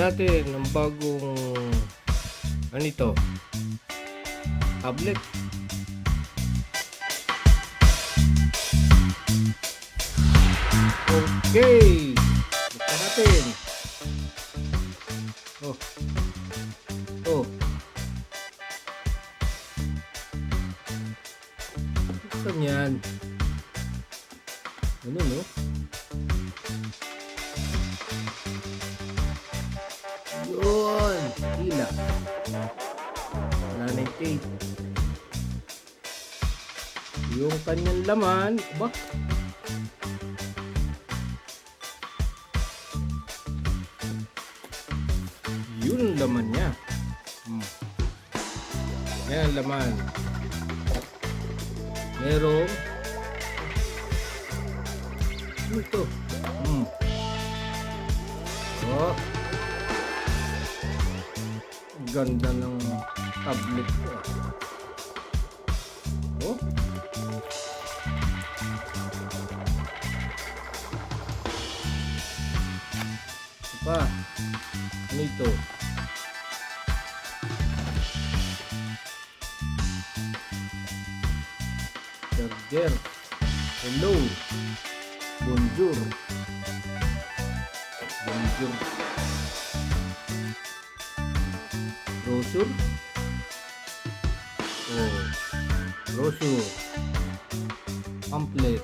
natin ang bagong ano ito? Tablet. Okay. Buksan natin. Oh. Oh. Buksan yan. Ano no? Yun. Hila. Wala na yung tape. Yung kanyang laman. Ba? Yun ang laman niya. Yan ang laman. Merong ano ito? Oh. Ganda ng tablet ko. Oh. Pa. Ano ito? Charger. Hello. Bonjour. Bonjour. Brochure. Oh. Brochure. Pamphlet.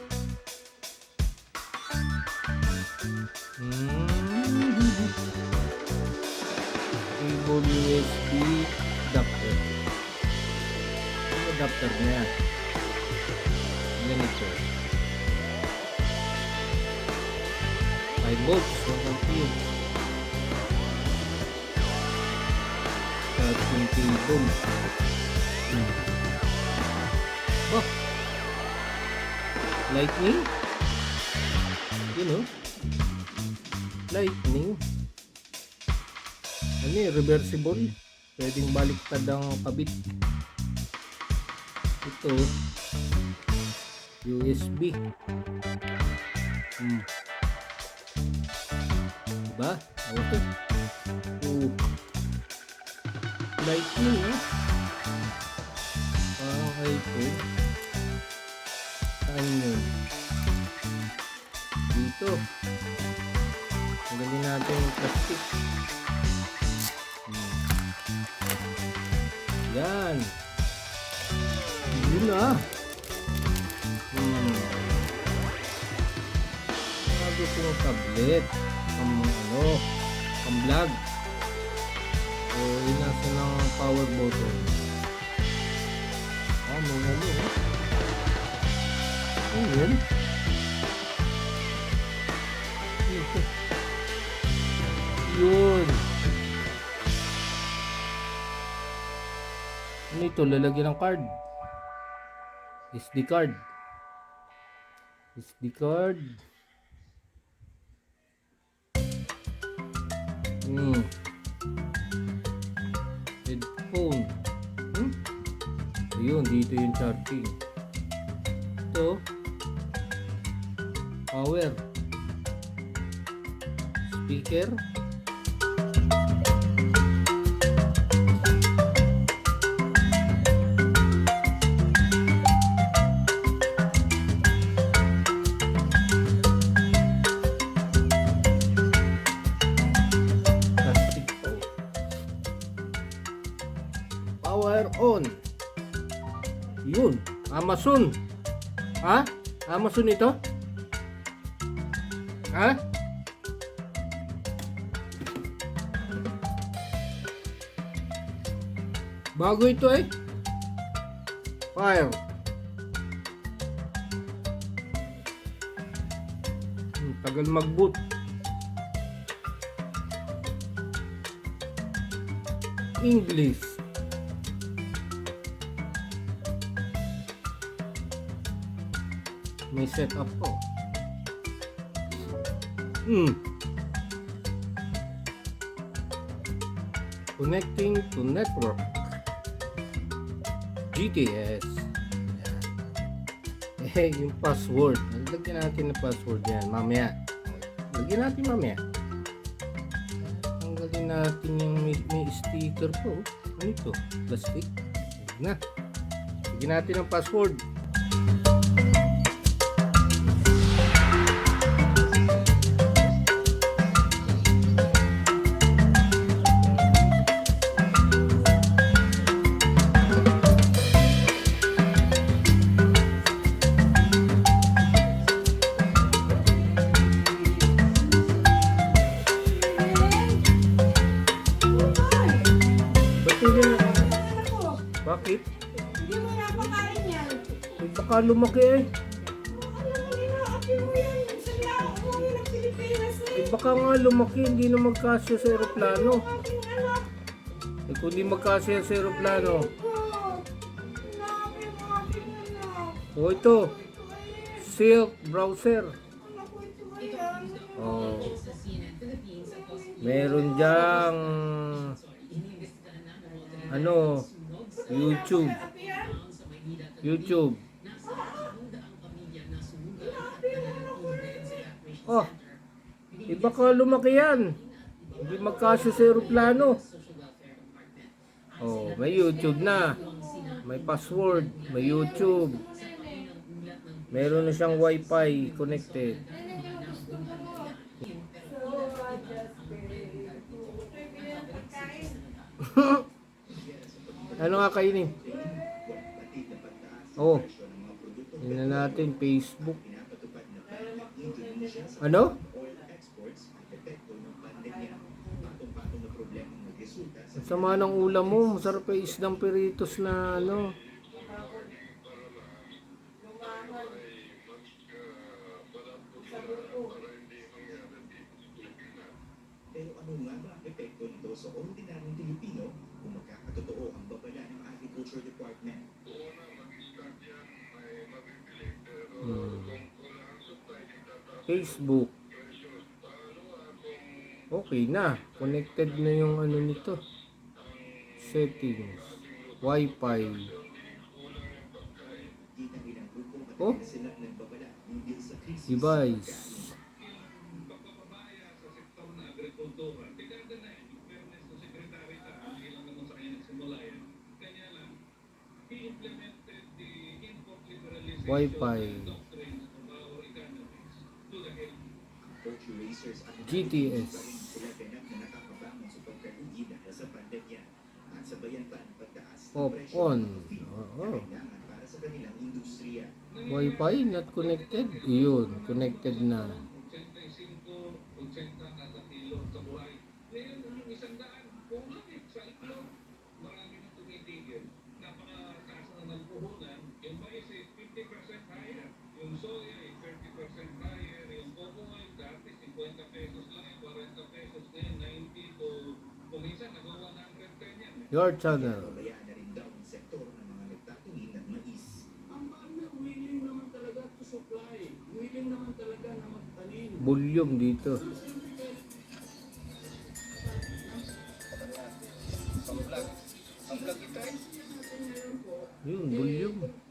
Cable USB adapter. Yung adapter niya. Ganito. 5 volts. 1 ampere. Charging cable. Oh. Lightning. You know. Lightning. Ano eh, reversible. Pwedeng baliktad ang kabit. Ito USB. Diba? Okay. Lightning eh. Okay po. Saan yun? Dito. Tanggalin natin yung plastic. Yan. Yun na. Bago yung tablet. Ang vlog. So, inasa ng power button. May ano eh. Ayun. Yun. Ano ito? Lalagyan ng card. SD card. SD card. Headphone. Ayun, dito yung charging. Ito. Power. Speaker. Power on. Yun. Amazon. Ha? Amazon ito? Ha? Bago ito eh. Fire. Tagal mag-boot. English. May setup po. Connecting to network. GTS. Yung password. Lagyan natin ng password yan. Mamaya. Lagyan natin mamaya. Tanggalin natin yung may sticker po. Ano ito? Plastic. Na. Bigyan natin ang password. Bakit? Hindi mo napakain yan. Baka lumaki eh. Alam mo, inaapin mo yan. Minsan lang umuwi ng Pilipinas eh. Baka nga lumaki, hindi na magkasya sa aeroplano. Aking anak Kung di magkasya sa aeroplano. ko. Inaapin mo aking anak. O ito, Silk Browser. Anak ko ito yan. Oh. Meron diyang ano, YouTube. YouTube. Oh, baka lumaki yan. Hindi magkasya sa aeroplano. Oh, may YouTube na. May password, may YouTube. Meron na siyang Wi-Fi connected. Ano nga kainin? Oh, tingnan natin Facebook. Ano? Ang sama ng ulam mo, masarap pa isdang peritos na ano. Pero ano nga ba ang epekto nito sa ordinaryong Pilipino kung magkakatotoo ang babala ng Agriculture Department? Facebook. Okay na. Connected na yung ano nito. Settings. Wi-Fi. Oh. Device. Wi-Fi. GTS. Pop on. Oh. Wi-Fi not connected. Yun, connected na. Your channel. Volume dito. Yun, volume.